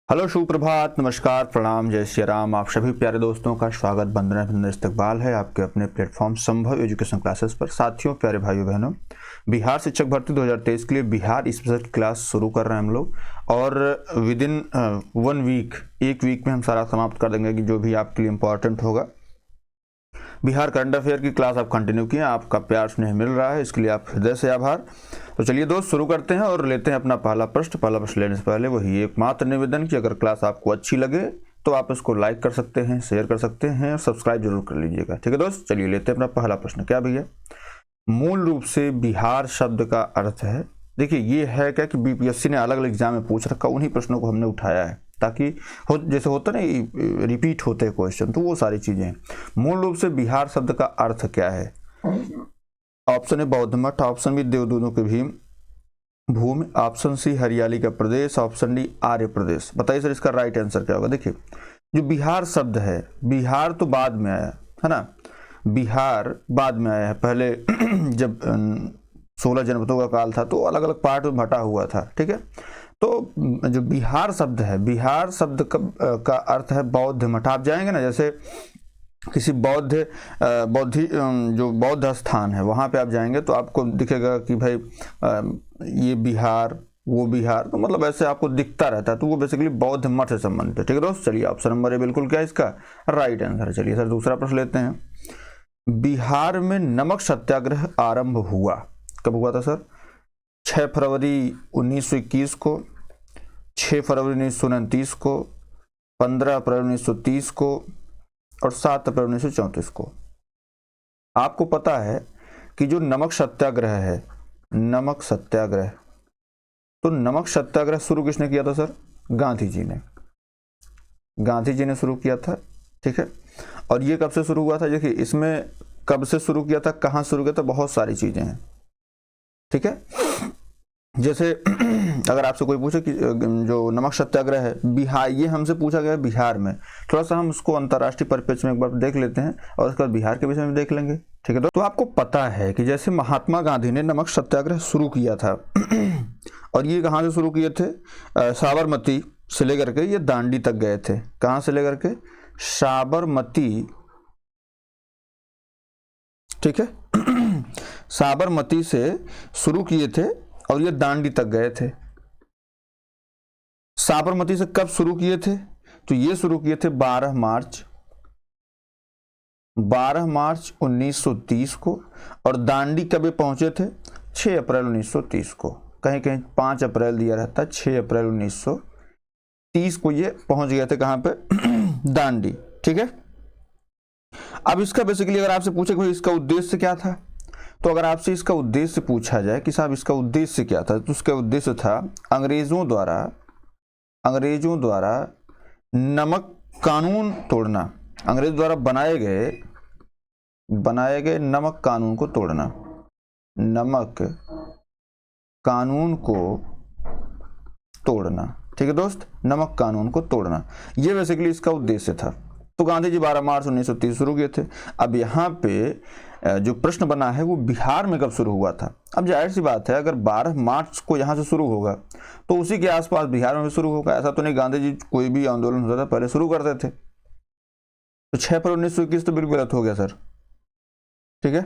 Hello, सुप्रभात, नमस्कार, प्रणाम, जय श्री राम। आप सभी प्यारे दोस्तों का स्वागत, वंदना, अभिनंदन, इस्तकबाल है आपके अपने प्लेटफॉर्म संभव एजुकेशन क्लासेस पर। साथियों, प्यारे भाइयों बहनों, बिहार शिक्षक भर्ती 2023 के लिए बिहार स्पेशल क्लास शुरू कर रहे हैं हम लोग, और विद इन 1 वीक, एक वीक में हम सारा समाप्त कर देंगे कि जो भी आपके लिए इम्पोर्टेंट होगा। बिहार करंट अफेयर की क्लास आप कंटिन्यू किए, आपका प्यार स्नेह मिल रहा है, इसके लिए आप हृदय से आभार। तो चलिए दोस्त, शुरू करते हैं और लेते हैं अपना पहला प्रश्न लेने से पहले वही एकमात्र निवेदन कि अगर क्लास आपको अच्छी लगे तो आप इसको लाइक कर सकते हैं, शेयर कर सकते हैं और सब्सक्राइब जरूर कर लीजिएगा। ठीक है दोस्त, चलिए लेते हैं अपना पहला प्रश्न। क्या भैया, मूल रूप से बिहार शब्द का अर्थ है। देखिए, ये है क्या कि बीपीएससी ने अलग अलग एग्जाम में पूछ रखा, उन्हीं प्रश्नों को हमने उठाया है ताकि जैसे होता ना रिपीट होते हैं क्वेश्चन, तो वो सारी चीजें हैं। मूल रूप से बिहार शब्द का अर्थ क्या है? ऑप्शन ए बौद्ध मठ, ऑप्शन बी देवदूतों की भीम भूमि, ऑप्शन सी हरियाली का प्रदेश, ऑप्शन डी आर्य प्रदेश। बताइए सर, इसका राइट आंसर क्या होगा? देखिए, जो बिहार शब्द है, बिहार तो बाद में आया है ना, बिहार बाद में आया है। पहले जब 16 जनपदों का काल था तो अलग अलग पार्ट में बटा हुआ था। ठीक है, तो जो बिहार शब्द है, बिहार शब्द का अर्थ है बौद्ध मठ। आप जाएंगे ना, जैसे किसी जो बौद्ध स्थान है वहाँ पे आप जाएंगे तो आपको दिखेगा कि भाई ये बिहार, वो बिहार, तो मतलब ऐसे आपको दिखता रहता है, तो वो बेसिकली बौद्ध मठ से संबंधित है। ठीक है दोस्त, चलिए ऑप्शन नंबर ए बिल्कुल क्या है इसका राइट आंसर। चलिए सर, दूसरा प्रश्न लेते हैं। बिहार में नमक सत्याग्रह आरंभ हुआ, कब हुआ था सर? 6 फरवरी 1921 को, 6 फरवरी 1929 को, 15 अप्रैल 1930 को और 7 अप्रैल 1934 को। आपको पता है कि जो नमक सत्याग्रह है, नमक सत्याग्रह, तो नमक सत्याग्रह शुरू किसने किया था सर? गांधी जी ने, गांधी जी ने शुरू किया था। ठीक है, और ये कब से शुरू हुआ था? देखिए, इसमें कब से शुरू किया था, कहाँ शुरू किया था, बहुत सारी चीजें हैं। ठीक है, जैसे अगर आपसे कोई पूछे कि जो नमक सत्याग्रह है बिहार, ये हमसे पूछा गया बिहार में, थोड़ा सा हम उसको अंतर्राष्ट्रीय परिप्रेक्ष्य में एक बार देख लेते हैं और उसके बाद बिहार के विषय में देख लेंगे। ठीक है, तो आपको पता है कि जैसे महात्मा गांधी ने नमक सत्याग्रह शुरू किया था और ये कहाँ से शुरू किए थे? साबरमती से लेकर के ये दांडी तक गए थे। कहाँ से लेकर के? साबरमती। ठीक है साबरमती से शुरू किए थे और ये दांडी तक गए थे। साबरमती से कब शुरू किए थे? तो ये शुरू किए थे 12 मार्च 1930 को, और दांडी कब पहुंचे थे? 6 अप्रैल 1930 को। कहीं कहीं 5 अप्रैल दिया रहता है, 6 अप्रैल 1930 को ये पहुंच गए थे। कहां पे? दांडी। ठीक है, अब इसका बेसिकली अगर आपसे पूछे भाई इसका उद्देश्य क्या था, तो अगर आपसे इसका उद्देश्य पूछा जाए कि साहब इसका उद्देश्य क्या था, तो उसका उद्देश्य था अंग्रेजों द्वारा नमक कानून तोड़ना, अंग्रेजों द्वारा बनाए गए नमक कानून को तोड़ना, नमक कानून को तोड़ना। ठीक है दोस्त, नमक कानून को तोड़ना, ये बेसिकली इसका उद्देश्य था। तो गांधी जी 12 मार्च 1930 शुरू किए थे। अब यहाँ पे जो प्रश्न बना है वो बिहार में कब शुरू हुआ था। अब जाहिर सी बात है, अगर 12 मार्च को यहाँ से शुरू होगा तो उसी के आसपास बिहार में भी शुरू होगा। ऐसा तो नहीं गांधी जी कोई भी आंदोलन होता था पहले शुरू करते थे। तो 6 फरवरी 1921 तो बिल्कुल गलत हो गया सर। ठीक है,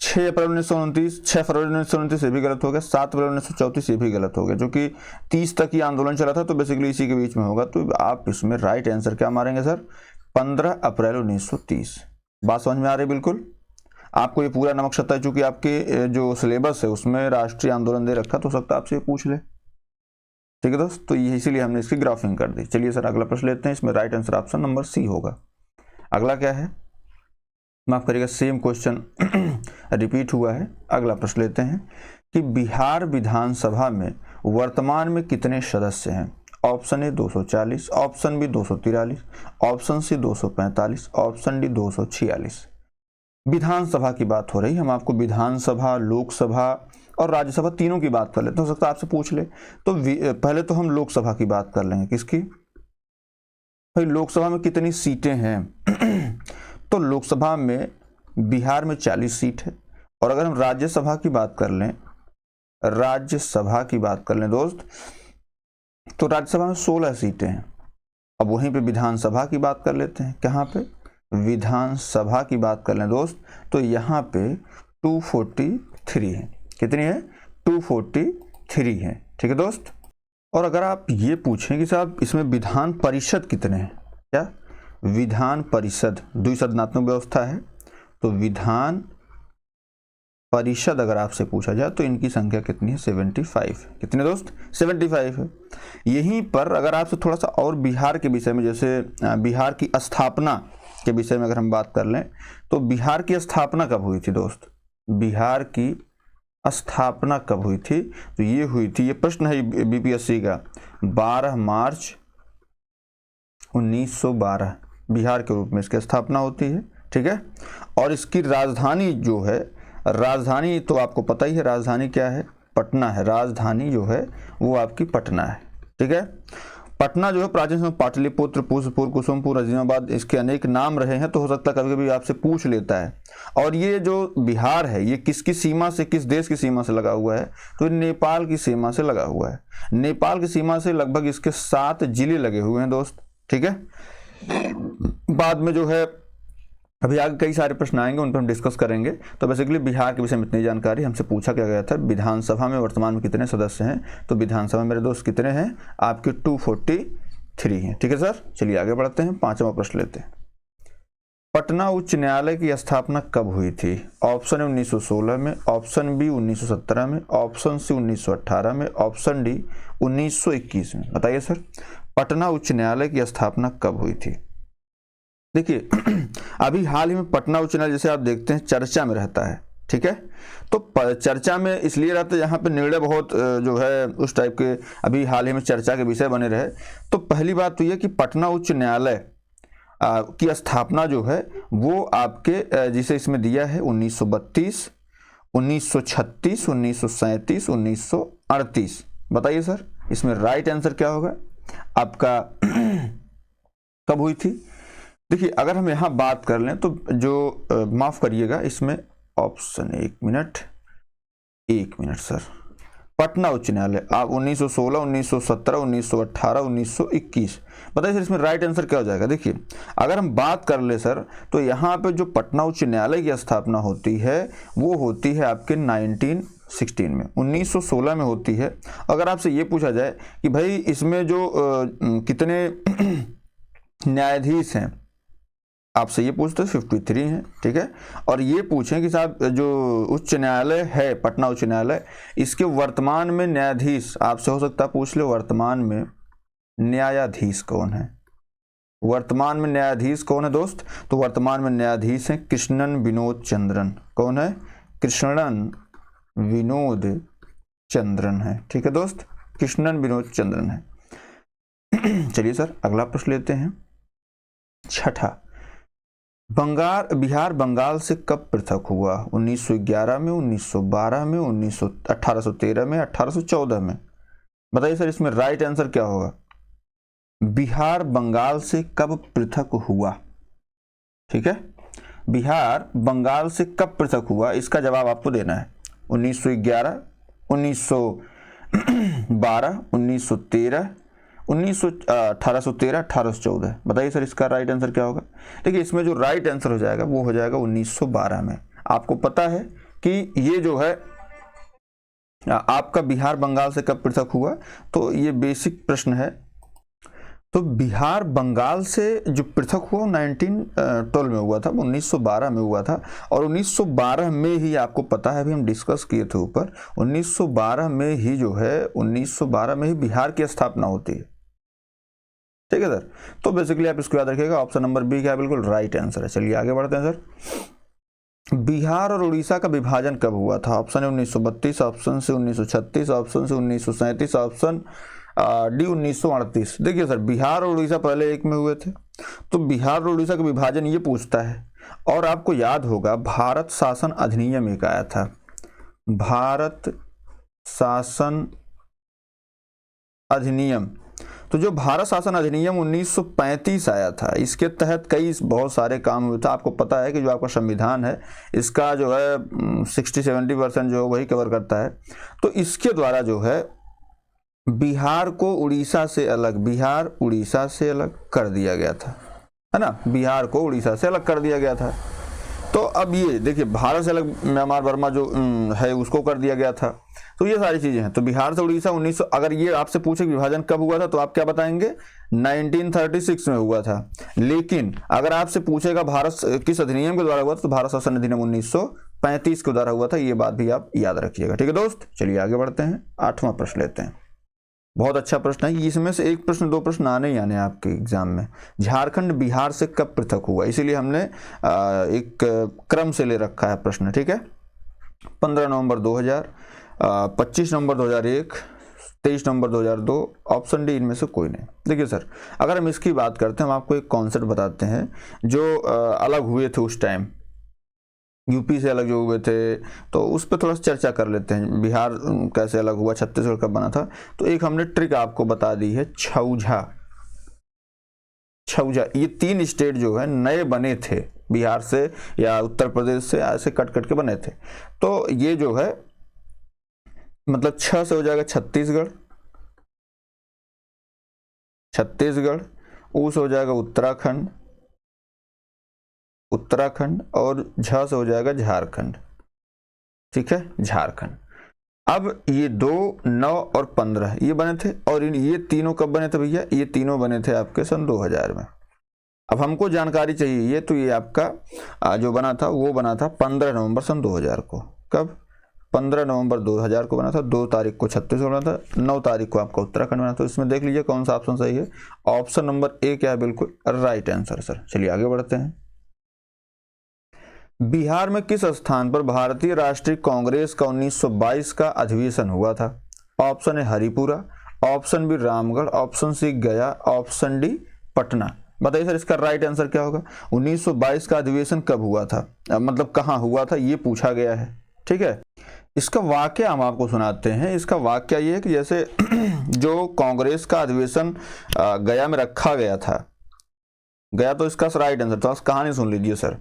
6 अप्रैल 1929, 6 फरवरी 1929 ये भी गलत हो गया, 7 अप्रैल 1934 ये भी गलत हो गया, जो कि 30 तक ही आंदोलन चला था, तो बेसिकली इसी के बीच में होगा। तो आप इसमें राइट आंसर क्या मारेंगे सर? 15 अप्रैल 1930। बात समझ में आ रही है? बिल्कुल। आपको ये पूरा नमक सत्या, चूंकि आपके जो सिलेबस है उसमें राष्ट्रीय आंदोलन दे रखा, तो हो सकता है आपसे पूछ ले। ठीक है दोस्त, तो ये इसीलिए हमने इसकी ग्राफिंग कर दी। चलिए सर, अगला प्रश्न लेते हैं। इसमें right answer option number C होगा। अगला क्या है, माफ करिएगा, सेम क्वेश्चन रिपीट हुआ है। अगला प्रश्न लेते हैं कि बिहार विधानसभा में वर्तमान में कितने सदस्य हैं? Option A 240, option B 243, option C 245, option D 246। विधानसभा की बात हो रही, हम आपको विधानसभा, लोकसभा और राज्यसभा तीनों की बात कर लेते हैं। हो सकता है आपसे पूछ ले, तो पहले तो हम लोकसभा की बात कर लेंगे। किसकी भाई? लोकसभा में कितनी सीटें हैं? तो लोकसभा में बिहार में 40 सीट है। और अगर हम राज्यसभा की बात कर लें दोस्त, तो राज्यसभा में 16 सीटें हैं। अब वहीं पे विधानसभा की बात कर लेते हैं। कहाँ पे? विधानसभा की बात कर लें दोस्त, तो यहाँ पे 243 है। कितनी है? 243 है। ठीक है दोस्त। और अगर आप ये पूछें कि साहब इसमें विधान परिषद कितने हैं, क्या विधान परिषद द्विसदनात्मक व्यवस्था है, तो विधान परिषद अगर आपसे पूछा जाए तो इनकी संख्या कितनी है? 75। कितने दोस्त? 75 है। यहीं पर अगर आपसे थोड़ा सा और बिहार के विषय में, जैसे बिहार की स्थापना के विषय में अगर हम बात कर लें, तो बिहार की स्थापना कब हुई थी दोस्त? बिहार की स्थापना कब हुई थी? तो ये हुई थी, ये प्रश्न है बीपीएससी का, 12 मार्च 1912 बिहार के रूप में इसकी स्थापना होती है। ठीक है। और इसकी राजधानी जो है, राजधानी तो आपको पता ही है, राजधानी क्या है? पटना है। राजधानी जो है वो आपकी पटना है। ठीक है। पटना जो है प्राचीन समय पाटलिपुत्र, पुष्पपुर, कुसुमपुर, अजीमाबाद, इसके अनेक नाम रहे हैं, तो हो सकता है कभी कभी आपसे पूछ लेता है। और ये जो बिहार है ये किसकी सीमा से, किस देश की सीमा से लगा हुआ है? तो नेपाल की सीमा से लगा हुआ है। नेपाल की सीमा से लगभग इसके 7 जिले लगे हुए हैं दोस्त। ठीक है। बाद में जो है अभी आगे कई सारे प्रश्न आएंगे, उन पर हम डिस्कस करेंगे। तो बेसिकली बिहार के विषय में इतनी जानकारी। हमसे पूछा क्या गया था विधानसभा में वर्तमान में कितने सदस्य हैं, तो विधानसभा मेरे दोस्त कितने हैं? आपके 243 हैं। ठीक है सर। चलिए आगे बढ़ते हैं, 5वां प्रश्न लेते हैं। पटना उच्च न्यायालय की स्थापना कब हुई थी? ऑप्शन है 1916 में, ऑप्शन बी 1917 में, ऑप्शन सी 1918 में, ऑप्शन डी 1921 में। बताइए सर, पटना उच्च न्यायालय की स्थापना कब हुई थी? देखिए अभी हाल ही में पटना उच्च न्यायालय जैसे आप देखते हैं चर्चा में रहता है। ठीक है। तो चर्चा में इसलिए रहता है यहाँ पे निर्णय बहुत जो है उस टाइप के अभी हाल ही में चर्चा के विषय बने रहे। तो पहली बात तो यह कि पटना उच्च न्यायालय की स्थापना जो है वो आपके जिसे इसमें दिया है 1932, 1936, 1937, 1938। बताइए सर इसमें राइट आंसर क्या होगा आपका? कब हुई थी? देखिए अगर हम यहाँ बात कर लें तो जो माफ करिएगा इसमें ऑप्शन, एक मिनट सर, पटना उच्च न्यायालय आप 1916, 1917, 1918, 1921। बताइए सर इसमें राइट आंसर क्या हो जाएगा? देखिए अगर हम बात कर ले सर तो यहाँ पे जो पटना उच्च न्यायालय की स्थापना होती है वो होती है आपके 1916 में, 1916 में होती है। अगर आपसे ये पूछा जाए कि भाई इसमें जो कितने न्यायाधीश हैं, आपसे ये पूछते 53 हैं। ठीक है। और ये पूछें कि साहब जो उच्च न्यायालय है पटना उच्च न्यायालय, इसके वर्तमान में न्यायाधीश, आपसे हो सकता है पूछ ले वर्तमान में न्यायाधीश कौन है? वर्तमान में न्यायाधीश कौन है दोस्त? तो वर्तमान में न्यायाधीश हैं कृष्णन विनोद चंद्रन। कौन है? कृष्णन विनोद चंद्रन है। ठीक है दोस्त, कृष्णन विनोद चंद्रन है। चलिए सर अगला प्रश्न लेते हैं, 6ठा। बिहार बंगाल से कब पृथक हुआ? 1911 में, 1912 में, 1813 में, 1814 में। बताइए सर इसमें राइट आंसर क्या होगा? बिहार बंगाल से कब पृथक हुआ? ठीक है। बिहार बंगाल से कब पृथक हुआ, इसका जवाब आपको देना है। 1911, 1912, 1913, 1813, 1814। बताइए सर इसका राइट आंसर क्या होगा? देखिए इसमें जो राइट आंसर हो जाएगा वो हो जाएगा 1912 में। आपको पता है कि ये जो है आपका बिहार बंगाल से कब पृथक हुआ, तो ये बेसिक प्रश्न है। तो बिहार बंगाल से जो पृथक हुआ 1912 में हुआ था, 1912 में हुआ था। और 1912 में ही आपको पता है, अभी हम डिस्कस किए थे ऊपर, 1912 में ही जो है 1912 में ही बिहार की स्थापना होती है। ठीक है सर। तो बेसिकली आप इसको याद रखिएगा, ऑप्शन नंबर बी क्या बिल्कुल राइट आंसर है। चलिए आगे बढ़ते हैं सर। बिहार और उड़ीसा का विभाजन कब हुआ था? ऑप्शन है 1932, ऑप्शन से 1936, ऑप्शन से 1937, ऑप्शन डी 1938। देखिए सर बिहार और उड़ीसा पहले एक में हुए थे, तो बिहार और उड़ीसा का विभाजन ये पूछता है। और आपको याद होगा भारत शासन अधिनियम एक आया था, भारत शासन अधिनियम। तो जो भारत शासन अधिनियम 1935 आया था, इसके तहत कई बहुत सारे काम हुए थे। आपको पता है कि जो आपका संविधान है इसका जो है 60-70% जो वही कवर करता है। तो इसके द्वारा जो है बिहार को उड़ीसा से अलग, बिहार उड़ीसा से अलग कर दिया गया था, है ना, बिहार को उड़ीसा से अलग कर दिया गया था। तो अब ये देखिए भारत से अलग म्यांमार बर्मा जो है उसको कर दिया गया था। तो ये सारी चीजें हैं। तो बिहार से उड़ीसा 1900, अगर ये आपसे पूछे विभाजन कब हुआ था तो आप क्या बताएंगे, 1936 में हुआ था। लेकिन अगर आपसे पूछेगा भारत किस अधिनियम के द्वारा हुआ था तो भारत शासन अधिनियम 1935 के द्वारा हुआ था। ये बात भी आप याद रखिएगा। ठीक है दोस्त, चलिए आगे बढ़ते हैं, 8वां प्रश्न लेते हैं। बहुत अच्छा प्रश्न है, इसमें से एक प्रश्न दो प्रश्न आने ही आने आपके एग्जाम में। झारखंड बिहार से कब पृथक हुआ, इसीलिए हमने एक क्रम से ले रखा है प्रश्न। ठीक है, 15 नवंबर 2000, 25 नवंबर 2001, 23 नवंबर 2002, ऑप्शन डी इनमें से कोई नहीं। देखिए सर, अगर हम इसकी बात करते हैं, हम आपको एक कॉन्सेप्ट बताते हैं जो अलग हुए थे उस टाइम, यूपी से अलग जो हुए थे, तो उस पर थोड़ा सा चर्चा कर लेते हैं। बिहार कैसे अलग हुआ, छत्तीसगढ़ कब बना था, तो एक हमने ट्रिक आपको बता दी है, छौझा। छौझा, ये 3 स्टेट जो है नए बने थे बिहार से या उत्तर प्रदेश से, ऐसे कट कट के बने थे। तो ये जो है मतलब 6 से हो जाएगा छत्तीसगढ़, छत्तीसगढ़, ऊ से हो जाएगा उत्तराखंड, उत्तराखंड, और झ से हो जाएगा झारखंड। ठीक है, झारखंड। अब ये 2, 9 और 15 ये बने थे, और ये तीनों कब बने थे भैया, ये तीनों बने थे आपके सन 2000 में। अब हमको जानकारी चाहिए, ये तो ये आपका जो बना था वो बना था 15 नवंबर सन 2000 को। कब, 15 नवंबर 2000 को बना था। 2 तारीख को छत्तीसगढ़ बना था, 9 तारीख को आपका उत्तराखंड बना था। तो इसमें देख लीजिए कौन सा ऑप्शन सही है। ऑप्शन नंबर ए क्या है, बिल्कुल राइट आंसर सर। चलिए आगे बढ़ते हैं। बिहार में किस स्थान पर भारतीय राष्ट्रीय कांग्रेस का 1922 का अधिवेशन हुआ था? Option A Haripura, option B Ramgarh, option C Gaya, option D Patna. बताइए सर इसका राइट आंसर क्या होगा। 1922 का अधिवेशन कब हुआ था, मतलब कहाँ हुआ था, ये पूछा गया है। ठीक है, इसका वाक्य हम आपको सुनाते हैं। इसका वाक्य ये है कि जैसे जो कांग्रेस का अधिवेशन गया में रखा गया था, गया तो इसका राइट आंसर। तो कहानी सुन लीजिए सर।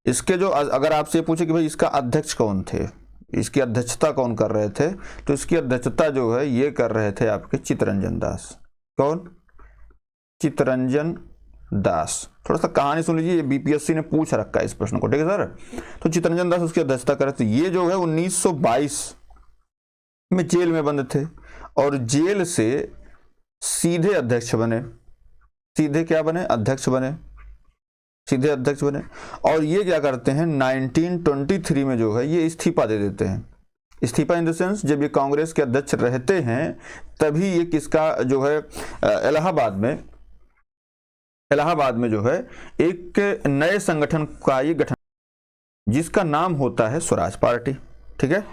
इसके जो, अगर आपसे पूछे कि भाई इसका अध्यक्ष कौन थे, इसकी अध्यक्षता कौन कर रहे थे, तो इसकी अध्यक्षता जो है ये कर रहे थे आपके चित्तरंजन दास। कौन, चित्तरंजन दास। थोड़ा सा कहानी सुन लीजिए, ये बीपीएससी ने पूछ रखा है इस प्रश्न को। ठीक है सर, तो चित्तरंजन दास उसकी अध्यक्षता कर रहे थे। ये जो है 1922 में जेल में बंद थे, और जेल से सीधे अध्यक्ष बने, सीधे क्या बने, अध्यक्ष बने, सीधे अध्यक्ष बने। और ये क्या करते हैं, 1923 में जो है ये इस्तीफा दे देते हैं। इस्तीफा इन द सेंस, जब ये कांग्रेस के अध्यक्ष रहते हैं तभी ये किसका जो है इलाहाबाद में जो है एक नए संगठन का ये गठन, जिसका नाम होता है स्वराज पार्टी। ठीक है,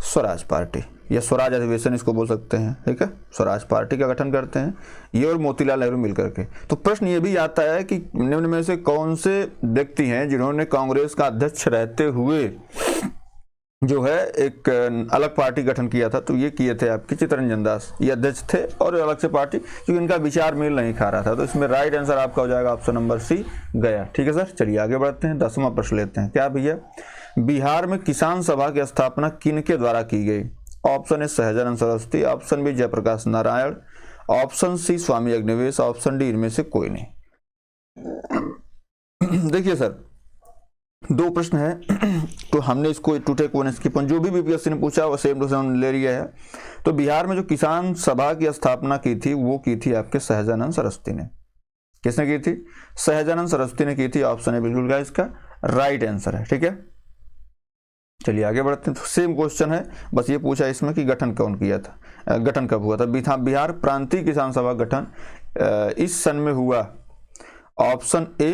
स्वराज पार्टी या स्वराज अधिवेशन इसको बोल सकते हैं। ठीक है, स्वराज पार्टी का गठन करते हैं ये और मोतीलाल नेहरू मिलकर के। तो प्रश्न ये भी आता है कि निम्न में से कौन से व्यक्ति हैं जिन्होंने कांग्रेस का अध्यक्ष रहते हुए जो है एक अलग पार्टी गठन किया था। तो ये किए थे आपके चित्तरंजन दास, ये अध्यक्ष थे और अलग से पार्टी, क्योंकि इनका विचार मेल नहीं खा रहा था। तो इसमें राइट आंसर आपका हो जाएगा ऑप्शन नंबर सी, गया। ठीक है सर, चलिए आगे बढ़ते हैं, 10वां प्रश्न लेते हैं। क्या भैया, बिहार में किसान सभा की स्थापना किनके द्वारा की गई? Option A Sahajanand Saraswati, option B Jayaprakash Narayan, option C Swami Agnivesh, option D इनमें से कोई नहीं। देखिए सर, 2 प्रश्न है तो हमने इसको to take one skip on, जो भी बीपीएससी ने पूछा वो सेम टू सेम ले लिया है। तो बिहार में जो किसान सभा की स्थापना की थी वो की थी आपके सहजानंद सरस्वती ने। किसने की थी? सहजानंद सरस्वती ने की थी। ऑप्शन है बिल्कुल का इसका राइट आंसर है। ठीक है, चलिए आगे बढ़ते हैं। तो सेम क्वेश्चन है, बस ये पूछा इसमें कि गठन कौन किया था, गठन कब हुआ था। बिहार प्रांतीय किसान सभा गठन इस सन में हुआ। ऑप्शन ए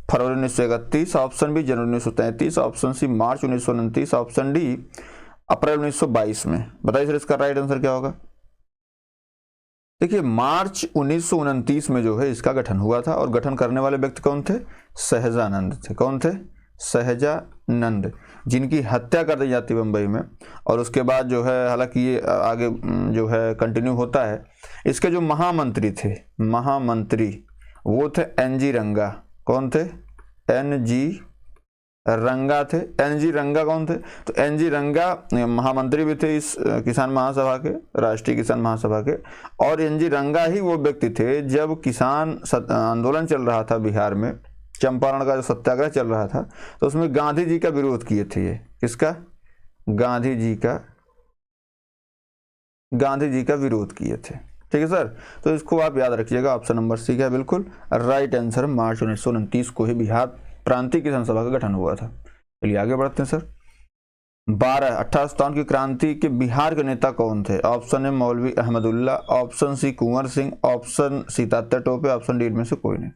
फरवरी 1931, ऑप्शन बी जनवरी 1933, ऑप्शन सी मार्च 1929, ऑप्शन डी अप्रैल 1922 में। बताइए सर इसका राइट आंसर क्या होगा। देखिए मार्च 1929 में जो है इसका गठन हुआ था, और गठन करने वाले व्यक्ति कौन थे? सहजानंद थे। कौन थे? सहजानंद, जिनकी हत्या कर दी जाती है बम्बई में। और उसके बाद जो है, हालांकि ये आगे जो है कंटिन्यू होता है। इसके जो महामंत्री थे, महामंत्री वो थे एनजी रंगा। कौन थे? एनजी रंगा थे। एनजी रंगा कौन थे? तो एनजी रंगा महामंत्री भी थे इस किसान महासभा के, राष्ट्रीय किसान महासभा के। और एनजी रंगा ही वो व्यक्ति थे जब किसान आंदोलन चल रहा था बिहार में, चंपारण का जो सत्याग्रह चल रहा था, तो उसमें गांधी जी का विरोध किए थे। ये किसका? गांधी जी का विरोध किए थे। ठीक है सर, तो इसको आप याद रखिएगा। ऑप्शन नंबर सी का बिल्कुल राइट आंसर। मार्च 1929 को ही बिहार प्रांतीय किसान सभा का गठन हुआ था। चलिए आगे बढ़ते हैं सर। 12 1857 की क्रांति के बिहार के नेता कौन थे? Option A Maulvi Ahmadullah, option C Kunwar Singh, option C Tatya Tope, option D इनमें से कोई नहीं।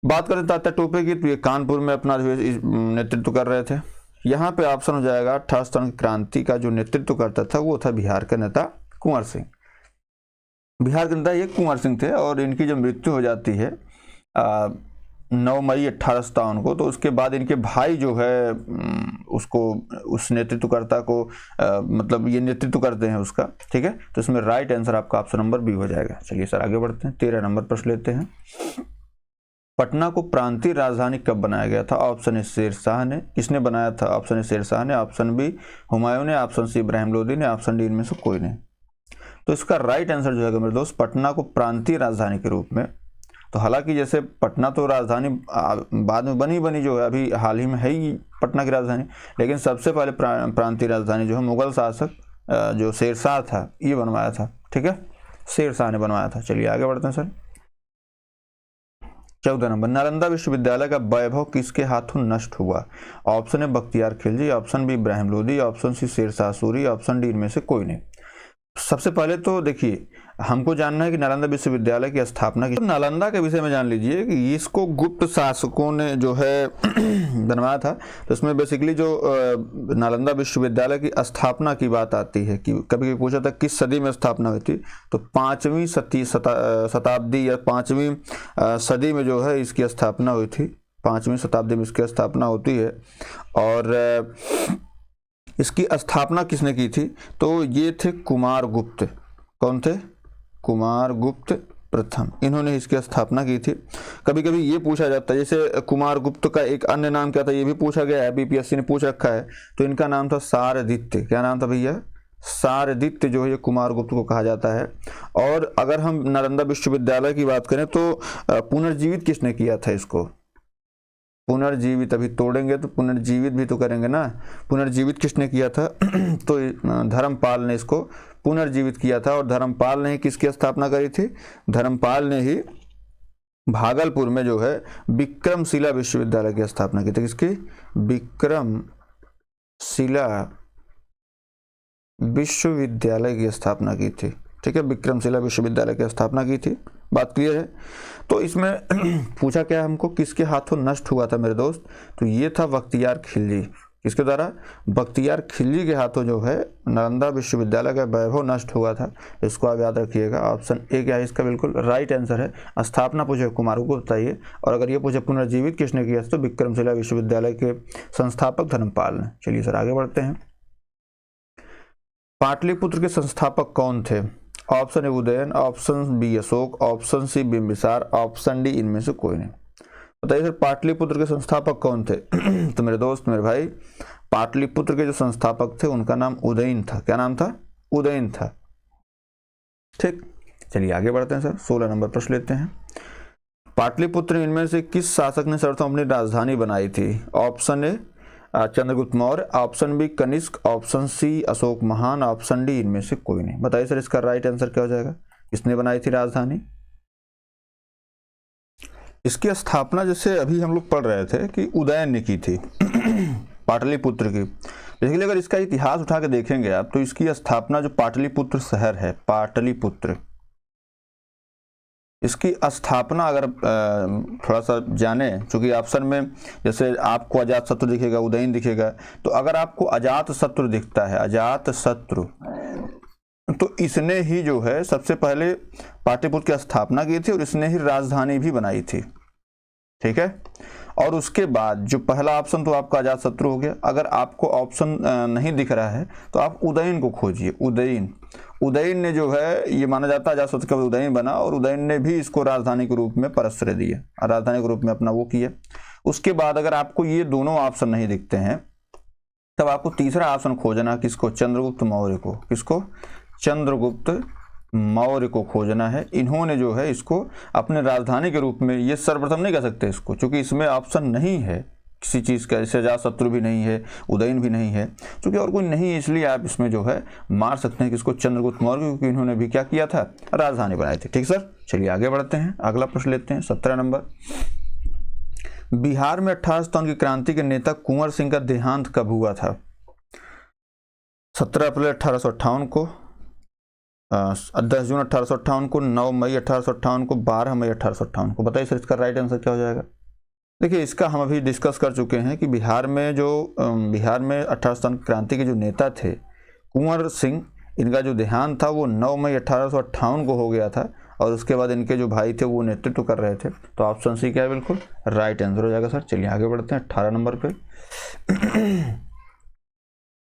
बात करें तात्या टोपे की, तो ये कानपुर में अपना नेतृत्व कर रहे थे। यहाँ पे ऑप्शन हो जाएगा 1857 की क्रांति का जो नेतृत्व करता था वो था बिहार का नेता कुंवर सिंह। बिहार के नेता ये कुंवर सिंह थे और इनकी जब मृत्यु हो जाती है 9 मई 1857 को, तो उसके बाद इनके भाई जो है उसको, उस नेतृत्वकर्ता को मतलब ये नेतृत्व करते हैं उसका। ठीक है, तो इसमें राइट आंसर आपका ऑप्शन नंबर बी हो जाएगा। चलिए सर आगे बढ़ते हैं। 13 नंबर प्रश्न लेते हैं। पटना को प्रांतीय राजधानी कब बनाया गया था? ऑप्शन ए शेर शाह ने। किसने बनाया था? ऑप्शन ए शेर शाह ने, ऑप्शन बी हुमायूं ने, ऑप्शन सी इब्राहिम लोदी ने, ऑप्शन डी इनमें से कोई नहीं। तो इसका राइट आंसर जो है मेरे दोस्त, पटना को प्रांतीय राजधानी के रूप में, तो हालांकि जैसे पटना तो राजधानी बाद में बनी जो है, अभी हाल ही में है ही पटना की राजधानी, लेकिन सबसे पहले प्रांतीय राजधानी जो है मुगल शासक जो शेर शाह था ये बनवाया था। ठीक है, शेर शाह ने बनवाया था। चलिए आगे बढ़ते हैं सर। 14 नंबर, नालंदा विश्वविद्यालय का वैभव किसके हाथों नष्ट हुआ? Option A Bakhtiyar Khilji, option B Ibrahim Lodi, option C Sher Shah Suri, option D इनमें से कोई नहीं। सबसे पहले तो देखिए हमको जानना है कि नालंदा विश्वविद्यालय की स्थापना की, तो नालंदा के विषय में जान लीजिए कि इसको गुप्त शासकों ने जो है बनवाया था। तो इसमें बेसिकली जो नालंदा विश्वविद्यालय की स्थापना की बात आती है कि कभी पूछा था किस सदी में स्थापना हुई थी, तो 5वीं शताब्दी या 5वीं सदी में जो है इसकी स्थापना हुई थी। 5वीं शताब्दी में इसकी स्थापना होती है। और इसकी स्थापना किसने की थी? तो ये थे कुमारगुप्त। कौन थे? कुमारगुप्त प्रथम, इन्होंने इसकी स्थापना की थी। कभी कभी ये पूछा जाता है, जैसे कुमारगुप्त का एक अन्य नाम क्या था ये भी पूछा गया है, बीपीएससी ने पूछ रखा है। तो इनका नाम था शारदित्य। क्या नाम था भैया? शारदित्य जो है ये कुमारगुप्त को कहा जाता है। और अगर हम नालंदा विश्वविद्यालय की बात करें तो पुनर्जीवित किसने किया था इसको? पुनर्जीवित, अभी तोड़ेंगे तो पुनर्जीवित भी तो करेंगे ना। पुनर्जीवित किसने किया था? तो धर्मपाल ने इसको पुनर्जीवित किया था। और धर्मपाल ने ही किसकी स्थापना करी थी? धर्मपाल ने ही भागलपुर में जो है विक्रमशिला विश्वविद्यालय की स्थापना की थी। किसकी? विक्रमशिला विश्वविद्यालय की स्थापना की थी। ठीक है, विक्रमशिला विश्वविद्यालय की स्थापना की थी। बात क्लियर है? तो इसमें पूछा क्या हमको, किसके हाथों नष्ट हुआ था मेरे दोस्त? तो ये था बख्तियार खिलजी। किसके द्वारा? बख्तियार खिलजी के हाथों जो है नालंदा विश्वविद्यालय का वैभव नष्ट हुआ था। इसको आप याद रखिएगा। ऑप्शन ए क्या है इसका? बिल्कुल राइट आंसर है। स्थापना पूछे कुमार को बताइए, और अगर ये पूछे पुनर्जीवित किसने किया तो विक्रमशिला विश्वविद्यालय के संस्थापक धर्मपाल ने। चलिए सर आगे बढ़ते हैं। पाटलिपुत्र के संस्थापक कौन थे? Option A Udayan, option B Ashok, option C Bimbisara, option D इनमें से कोई नहीं। बताइए सर पाटलिपुत्र के संस्थापक कौन थे? तो मेरे दोस्त मेरे भाई, पाटलिपुत्र के जो संस्थापक थे उनका नाम उदयन था। क्या नाम था? उदयन था। ठीक, चलिए आगे बढ़ते हैं सर। 16 नंबर प्रश्न लेते हैं। पाटलिपुत्र इनमें से किस शासक ने सर्वप्रथम अपनी राजधानी बनाई थी? Option A Chandragupta Maurya, option B Kanishka, option C Ashoka महान, ऑप्शन डी इनमें से कोई नहीं। बताइए सर इसका राइट आंसर क्या हो जाएगा? किसने बनाई थी राजधानी? इसकी स्थापना जैसे अभी हम लोग पढ़ रहे थे कि उदयन ने की थी पाटलिपुत्र की। बेसिकली अगर इसका इतिहास उठा के देखेंगे आप तो इसकी स्थापना जो पाटलिपुत्र शहर है, पाटलिपुत्र, इसकी स्थापना अगर थोड़ा सा जाने, क्योंकि ऑप्शन में जैसे आपको अजातशत्रु दिखेगा, उदयन दिखेगा, तो अगर आपको अजातशत्रु दिखता है, अजातशत्रु, तो इसने ही जो है सबसे पहले पाटलिपुत्र की स्थापना की थी और इसने ही राजधानी भी बनाई थी। ठीक है, और उसके बाद जो पहला ऑप्शन तो आपका अजातशत्रु हो गया। अगर आपको ऑप्शन नहीं दिख रहा है तो आप उदयन को खोजिए। उदयन ने जो है, ये माना जाता है अजातशत्रु का उदयन बना और उदयन ने भी इसको राजधानी के रूप में परश्रय दिया, राजधानी के रूप में अपना वो किया। उसके बाद अगर आपको ये दोनों ऑप्शन नहीं दिखते हैं तब आपको तीसरा ऑप्शन खोजना, किसको? चंद्रगुप्त मौर्य को। किसको? चंद्रगुप्त मौर्य को खोजना है। इन्होंने जो है इसको अपने राजधानी के रूप में, ये सर्वप्रथम नहीं कह सकते इसको, क्योंकि इसमें ऑप्शन नहीं है किसी चीज़ का, जैसे अजातशत्रु भी नहीं है, उदयन भी नहीं है, क्योंकि और कोई नहीं है, इसलिए आप इसमें जो है मार सकते हैं किसको? चंद्रगुप्त मौर्य, क्योंकि इन्होंने भी क्या किया था? राजधानी बनाई थी। ठीक सर, चलिए आगे बढ़ते हैं, अगला प्रश्न लेते हैं 17 नंबर। बिहार में 1857 की क्रांति के नेता कुंवर सिंह का देहांत कब हुआ था? 17 अप्रैल 1858 को, 10 जून 1858 को, 9 मई 1858 को, 12 मई 1858 को। बताइए सर इसका राइट आंसर क्या हो जाएगा? देखिए इसका हम अभी डिस्कस कर चुके हैं कि बिहार में 1857 क्रांति के जो नेता थे कुंवर सिंह, इनका जो देहांत था वो 9 मई 1858 को हो गया था, और उसके बाद इनके जो भाई थे वो नेतृत्व कर रहे थे। तो ऑप्शन सी क्या है? बिल्कुल राइट आंसर हो जाएगा सर। चलिए आगे बढ़ते हैं 18 नंबर पे।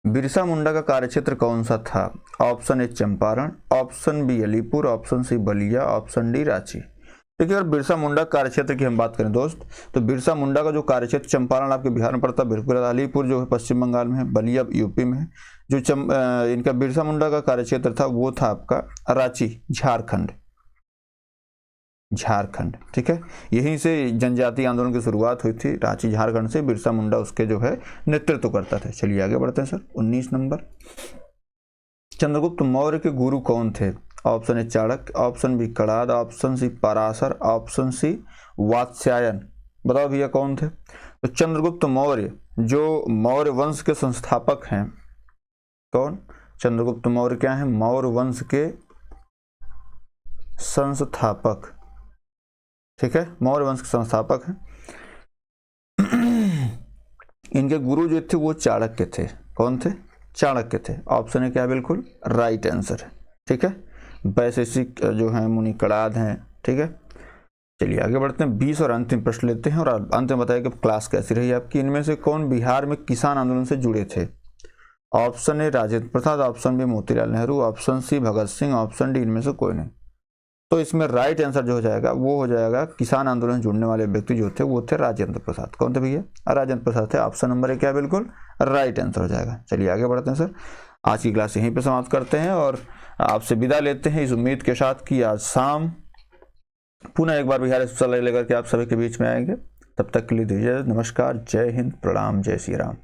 बिरसा मुंडा का कार्यक्षेत्र कौन सा था? Option A Champaran, option B Alipur, option C Ballia, option D Ranchi. देखिए अगर बिरसा मुंडा कार्यक्षेत्र की हम बात करें दोस्त, तो बिरसा मुंडा का जो कार्यक्षेत्र, चंपारण आपके बिहार में पड़ता है, बिल्कुल। अलीपुर जो है पश्चिम बंगाल में है, बलिया यूपी में है। जो इनका बिरसा मुंडा का कार्यक्षेत्र था वो था आपका रांची, झारखंड। ठीक है, यहीं से जनजातीय आंदोलन की शुरुआत हुई थी, रांची झारखंड से। बिरसा मुंडा उसके जो है नेतृत्व करता था। चलिए आगे बढ़ते हैं सर 19 नंबर। चंद्रगुप्त मौर्य के गुरु कौन थे? Option A Chanakya, option B Kanada, option C Parashara, option C Vatsyayana. बताओ भैया कौन थे? तो चंद्रगुप्त मौर्य जो मौर्य वंश के संस्थापक हैं, कौन? चंद्रगुप्त मौर्य क्या है? मौर्य वंश के संस्थापक। ठीक है, मौर्य वंश के संस्थापक हैं। इनके गुरु जो थे वो चाणक्य थे। कौन थे? चाणक्य थे। ऑप्शन है क्या? बिल्कुल राइट आंसर है। ठीक है, वैशेषिक जो है मुनि कणाद हैं। ठीक है, चलिए आगे बढ़ते हैं, 20 और अंतिम प्रश्न लेते हैं, और अंत में बताइए कि क्लास कैसी रही आपकी। इनमें से कौन बिहार में किसान आंदोलन से जुड़े थे? Option A Rajendra Prasad, option B Motilal Nehru, option C Bhagat Singh, option D इनमें से कोई नहीं। तो इसमें राइट आंसर जो हो जाएगा वो हो जाएगा, किसान आंदोलन से जुड़ने वाले व्यक्ति जो थे वो थे राजेंद्र प्रसाद। कौन थे भैया? राजेंद्र प्रसाद थे। ऑप्शन नंबर ए क्या? बिल्कुल राइट आंसर हो जाएगा। चलिए आगे बढ़ते हैं सर, आज की क्लास यहीं पे समाप्त करते हैं और आपसे विदा लेते हैं इस उम्मीद के साथ कि आज शाम पुनः एक बार बिहार स्पेशल लेकर के आप सभी के बीच में आएंगे। तब तक के लिए दीजिए नमस्कार, जय हिंद, प्रणाम, जय श्री राम।